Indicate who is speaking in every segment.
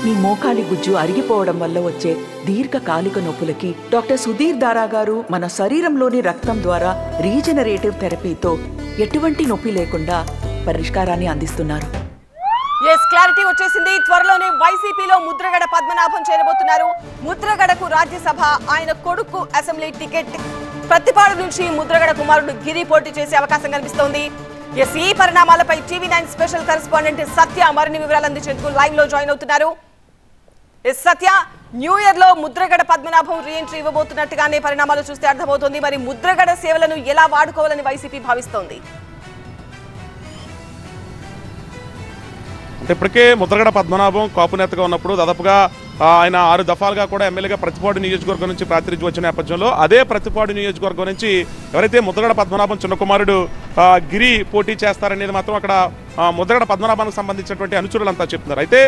Speaker 1: మీ మోకాలి గుజ్జు అరిగిపోవడం వల్ల వచ్చే దీర్ఘకాలిక నొప్పులకి డాక్టర్ సుధీర్ దారా గారు మన శరీరంలోని రక్తం ద్వారా రీజనరేటివ్ థెరపీతో ఎటువంటి నొప్పి లేకుండా పరిష్కారాన్ని అందిస్తున్నారు.
Speaker 2: క్లారిటీ వచ్చేసింది. త్వరలోనే వైసీపీలో ముద్రగడ పద్మనాభం చేరబోతున్నారు. ముద్రగడకు రాజ్యసభ, ఆయన కొడుకు అసెంబ్లీ టికెట్ ప్రతిపాడు నుంచి ముద్రగడ కుమారుడు గిరి పోటీ చేసే అవకాశం కనిపిస్తోంది. ఈ పరిణామాలపై టీవీ9 స్పెషల్ కరెస్పాండెంట్ సత్య మరిన్ని వివరాలు అందించేందుకు లైవ్ లో జాయిన్ అవుతున్నారు. సత్య, న్యూ ఇయర్ లో ముద్రగడ పద్మనాభం రీఎంట్రీ ఇవ్వబోతున్నట్టుగానే పరిణామాలు చూస్తే అర్థమవుతోంది. మరి ముద్రగడ సేవలను ఎలా వాడుకోవాలని వైసీపీ భావిస్తోంది?
Speaker 3: అంటే ఇప్పటికే ముద్రగడ పద్మనాభం కాపు నేతగా ఉన్నప్పుడు దాదాపుగా ఆయన 6 దఫాలుగా కూడా ఎమ్మెల్యేగా ప్రతిపాడు నియోజకవర్గం నుంచి ప్రాతినిధ్యం వచ్చిన నేపథ్యంలో అదే ప్రతిపాడు నియోజకవర్గం నుంచి ఎవరైతే ముద్రగడ పద్మనాభం చిన్న కుమారుడు గిరి పోటీ చేస్తారనేది మాత్రం అక్కడ ముద్రగడ పద్మనాభానికి సంబంధించినటువంటి అనుచరులంతా చెప్తున్నారు. అయితే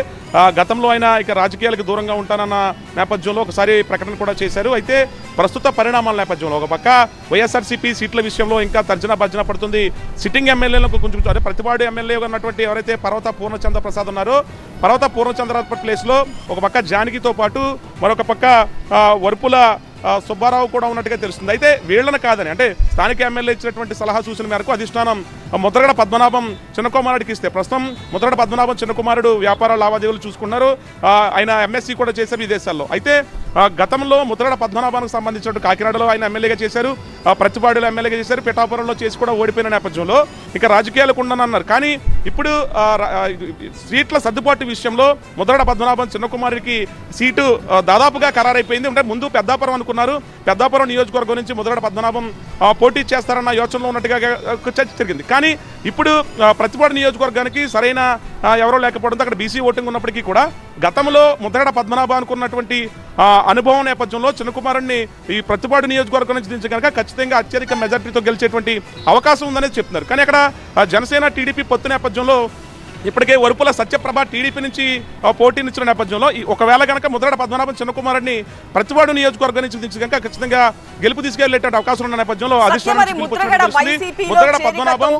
Speaker 3: గతంలో ఆయన ఇక రాజకీయాలకు దూరంగా ఉంటానన్న నేపథ్యంలో ఒకసారి ప్రకటన కూడా చేశారు. అయితే ప్రస్తుత పరిణామాల నేపథ్యంలో ఒక పక్క వైఎస్ఆర్సీపీ సీట్ల విషయంలో ఇంకా తర్జన భర్జన పడుతుంది. సిట్టింగ్ ఎమ్మెల్యేలకు కొంచెం అదే ప్రతిపాడు ఎమ్మెల్యేగా ఉన్నటువంటి ఎవరైతే పర్వత పూర్ణచంద్ర ప్రసాద్ ఉన్నారో పర్వత పూర్ణచంద్ర ప్లేస్లో ఒక పక్క జానకితో పాటు మరొక పక్క వరుపుల సుబ్బారావు కూడా ఉన్నట్టుగా తెలుస్తుంది. అయితే వీళ్ళని కాదని అంటే స్థానిక ఎమ్మెల్యే ఇచ్చినటువంటి సలహా సూచన మేరకు అధిష్టానం ముద్రగడ పద్మనాభం చిన్నకుమారుడికి ఇస్తే ప్రస్తుతం ముద్రగడ పద్మనాభం చిన్నకుమారుడు వ్యాపార లావాదేవీలు చూసుకున్నారు. ఆయన ఎంఎస్సీ కూడా చేశారు విదేశాల్లో. అయితే గతంలో ముద్రగడ పద్మనాభానికి సంబంధించినట్టు కాకినాడలో ఆయన ఎమ్మెల్యేగా చేశారు, ప్రతిపాడులో ఎమ్మెల్యేగా చేశారు, పిఠాపురంలో చేసి కూడా ఓడిపోయిన నేపథ్యంలో ఇక రాజకీయాలకు ఉండనన్నారు. కానీ ఇప్పుడు సీట్ల సర్దుబాటు విషయంలో ముద్రగడ పద్మనాభం చిన్నకుమారుడికి సీటు దాదాపుగా ఖరారైపోయింది. అంటే ముందు పెద్దాపురం అనుకున్నారు, పెద్దాపురం నియోజకవర్గం నుంచి ముద్రగడ పద్మనాభం పోటీ చేస్తారన్న యోచనలో ఉన్నట్టుగా చర్చ జరిగింది. కానీ ఇప్పుడు ప్రతిపాడు నియోజకవర్గానికి సరైన ఎవరో లేకపోవడంతో అక్కడ బీసీ ఓటింగ్ ఉన్నప్పటికీ కూడా గతంలో ముద్రగడ పద్మనాభం అనుకున్నటువంటి అనుభవం నేపథ్యంలో చిన్నకుమారుడిని ఈ ప్రతిపాడు నియోజకవర్గం నుంచి దించి కనుక ఖచ్చితంగా అత్యధిక మెజార్టీతో గెలిచేటువంటి అవకాశం ఉందనేది చెప్తున్నారు. కానీ అక్కడ జనసేన టీడీపీ పొత్తు నేపథ్యంలో ఇప్పటికే వరుపుల సత్యప్రభ టీడీపీ నుంచి పోటీనిచ్చిన నేపథ్యంలో ఒకవేళ కనుక ముద్రగడ పద్మనాభం చిన్నకుమారుడిని ప్రతిపాడు నియోజకవర్గం నుంచి దించి కనుక ఖచ్చితంగా గెలుపు తీసుకెళ్లేటువంటి అవకాశం ఉన్న నేపథ్యంలో
Speaker 2: ముద్రగడ పద్మనాభం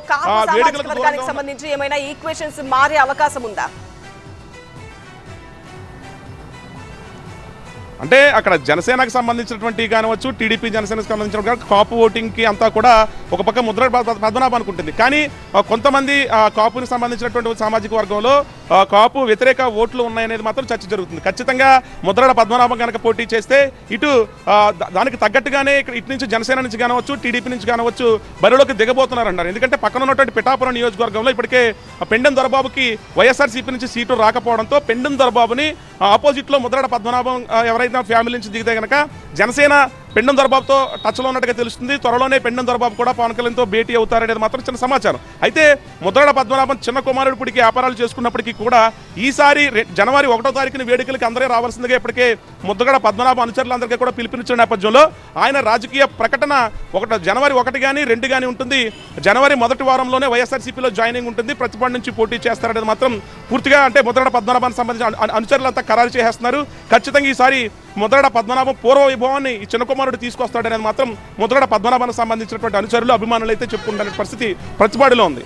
Speaker 2: వేడుకలకు సంబంధించి ఏమైనా ఈక్వేషన్స్ మారే అవకాశం ఉందా?
Speaker 3: అంటే అక్కడ జనసేనకు సంబంధించినటువంటి కానివచ్చు, టీడీపీ జనసేనకు సంబంధించిన కాపు ఓటింగ్కి అంతా కూడా ఒక పక్క ముద్రగడ పద్మనాభం అనుకుంటుంది. కానీ కొంతమంది కాపుకి సంబంధించినటువంటి సామాజిక వర్గంలో కాపు వ్యతిరేక ఓట్లు ఉన్నాయనేది మాత్రం చర్చ జరుగుతుంది. ఖచ్చితంగా ముద్రగడ పద్మనాభం కనుక పోటీ చేస్తే ఇటు దానికి తగ్గట్టుగానే ఇటు నుంచి జనసేన నుంచి కానవచ్చు, టీడీపీ నుంచి కానవచ్చు బరిలోకి దిగబోతున్నారన్నారు. ఎందుకంటే పక్కన ఉన్నటువంటి పిఠాపురం నియోజకవర్గంలో ఇప్పటికే పెండెం దొరబాబుకి వైఎస్ఆర్సీపీ నుంచి సీటు రాకపోవడంతో పెండెం దొరబాబుని ఆపోజిట్లో ముద్రగడ పద్మనాభం ఎవరైతే ఫ్యామిలీ నుంచి దిగితే కనుక జనసేన పెండెం దొరబాబుతో టచ్లో ఉన్నట్టుగా తెలుస్తుంది. త్వరలోనే పెండెం దొరబాబు కూడా పవన్ కళ్యాణ్తో భేటీ అవుతారనేది మాత్రం చిన్న సమాచారం. అయితే ముద్రగడ పద్మనాభం చిన్న కుమారుడికి వ్యాపారాలు చేసుకున్నప్పటికీ కూడా ఈసారి జనవరి 1వ తారీఖున వేడుకలకి అందరే రావాల్సిందిగా ఇప్పటికే ముద్రగడ పద్మనాభం అనుచరులందరికీ కూడా పిలుపునిచ్చిన నేపథ్యంలో ఆయన రాజకీయ ప్రకటన జనవరి 1 కానీ 2 కానీ ఉంటుంది. జనవరి మొదటి వారంలోనే వైఎస్ఆర్సీపీలో జాయినింగ్ ఉంటుంది. ప్రతిపాడు నుంచి పోటీ చేస్తారనేది మాత్రం పూర్తిగా అంటే ముద్రగడ పద్మనాభానికి సంబంధించిన అనుచరులంతా ఖరారు చేసేస్తున్నారు. ఖచ్చితంగా ఈసారి ముద్రగడ పద్మనాభం పూర్వ వైభవాన్ని ఈ చిన్న కుమారుడు తీసుకొస్తాడనేది మాత్రం ముద్రగడ పద్మనాభానికి సంబంధించినటువంటి అనుచరులు అభిమానులు అయితే చెప్పుకుంటున్న పరిస్థితి ప్రతిపాడులో ఉంది.